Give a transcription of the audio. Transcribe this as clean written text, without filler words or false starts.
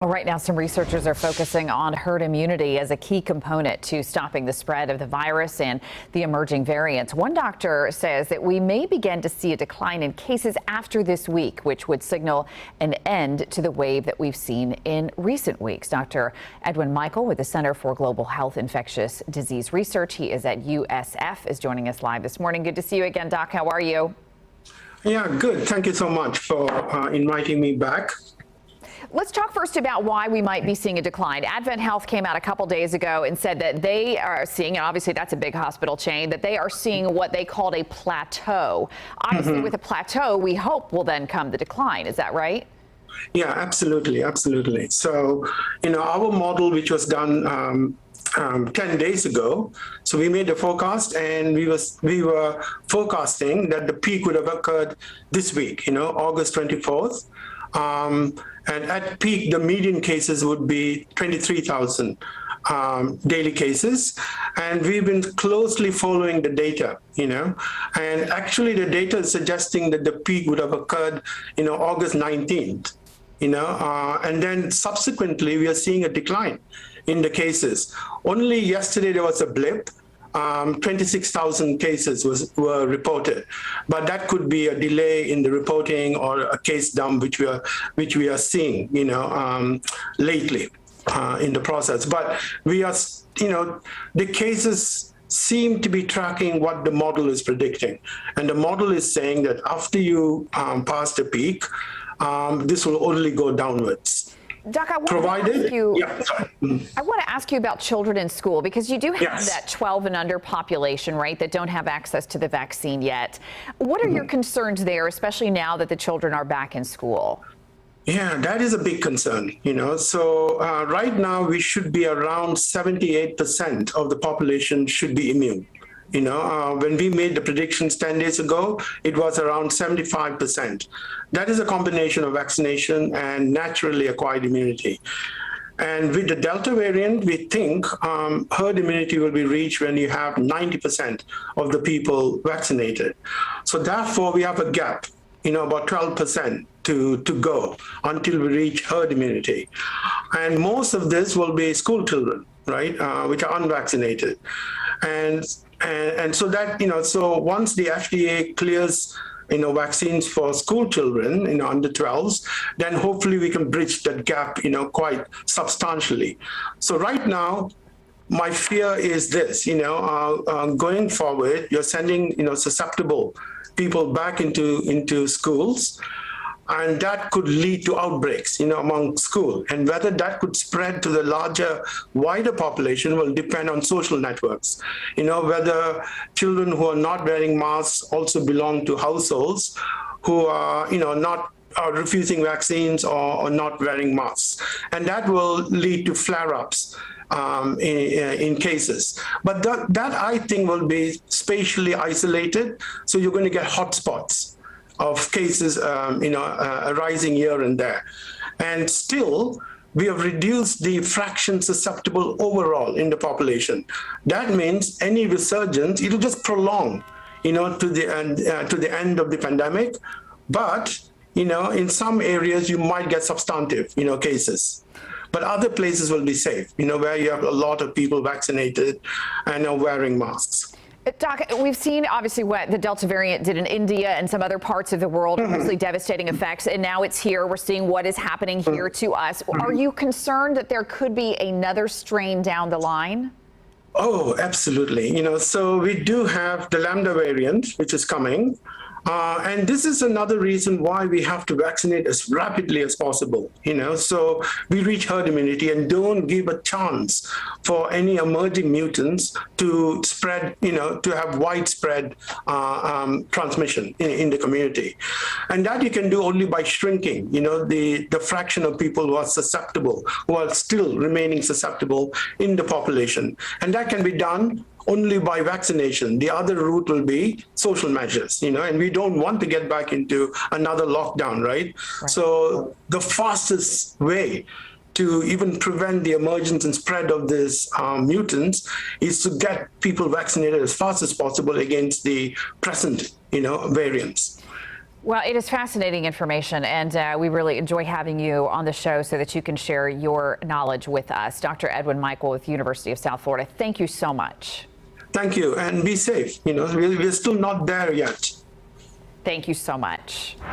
Well, right now, some researchers are focusing on herd immunity as a key component to stopping the spread of the virus and the emerging variants. One doctor says that we may begin to see a decline in cases after this week, which would signal an end to the wave that we've seen in recent weeks. Dr. Edwin with the Center for Global Health Infectious Disease Research. He is at USF, is joining us live this morning. Good to see you again, Doc. How are you? Yeah, good. Thank you so much for inviting me back. Let's talk first about why we might be seeing a decline. Advent Health came out a couple days ago and said that they are seeing, and obviously that's a big hospital chain, that they are seeing what they called a plateau. Obviously, with a plateau, we hope will then come the decline. Is that right? Yeah, absolutely. Absolutely. So, our model, which was done 10 days ago. So we made a forecast, and we were forecasting that the peak would have occurred this week, August 24th. And at peak, the median cases would be 23,000 daily cases. And we've been closely following the data, and actually the data is suggesting that the peak would have occurred, August 19th, and then subsequently we are seeing a decline in the cases. Only yesterday there was a blip. 26,000 cases were reported, but that could be a delay in the reporting or a case dump, which we are seeing, lately in the process. But we are, the cases seem to be tracking what the model is predicting, and the model is saying that after you pass the peak, this will only go downwards. Doc, I want to ask you about children in school, because you do have that 12 and under population, right, that don't have access to the vaccine yet. What are your concerns there, especially now that the children are back in school? Yeah, that is a big concern, So right now we should be around 78% of the population should be immune. When we made the predictions 10 days ago, it was around 75%. That is a combination of vaccination and naturally acquired immunity. And with the Delta variant, we think herd immunity will be reached when you have 90% of the people vaccinated. So therefore, we have a gap, about 12% to go until we reach herd immunity. And most of this will be school children, right, which are unvaccinated. And so that, so once the FDA clears, vaccines for school children, under 12s, then hopefully we can bridge that gap, quite substantially. So right now, my fear is this, going forward, you're sending, susceptible people back into schools, and that could lead to outbreaks, among school. And whether that could spread to the larger, wider population will depend on social networks. Whether children who are not wearing masks also belong to households who are, not are refusing vaccines or not wearing masks. And that will lead to flare-ups in cases. But that I think will be spatially isolated. So you're going to get hotspots of cases, arising here and there. And still, we have reduced the fraction susceptible overall in the population. That means any resurgence, it'll just prolong, to the end of the pandemic. But, in some areas, you might get substantive, cases. But other places will be safe, where you have a lot of people vaccinated and are wearing masks. Doc, we've seen obviously what the Delta variant did in India and some other parts of the world, obviously devastating effects, and now it's here. We're seeing what is happening here to us. Are you concerned that there could be another strain down the line? Oh, absolutely. So we do have the Lambda variant, which is coming. And this is another reason why we have to vaccinate as rapidly as possible, so we reach herd immunity and don't give a chance for any emerging mutants to spread, to have widespread transmission in the community. And that you can do only by shrinking, the fraction of people who are susceptible, who are still remaining susceptible in the population. And that can be done only by vaccination. The other route will be social measures, and we don't want to get back into another lockdown, right? So the fastest way to even prevent the emergence and spread of these mutants is to get people vaccinated as fast as possible against the present, variants. Well, it is fascinating information, and we really enjoy having you on the show so that you can share your knowledge with us. Dr. Edwin Michael with the University of South Florida, thank you so much. Thank you, and be safe. We're still not there yet. Thank you so much.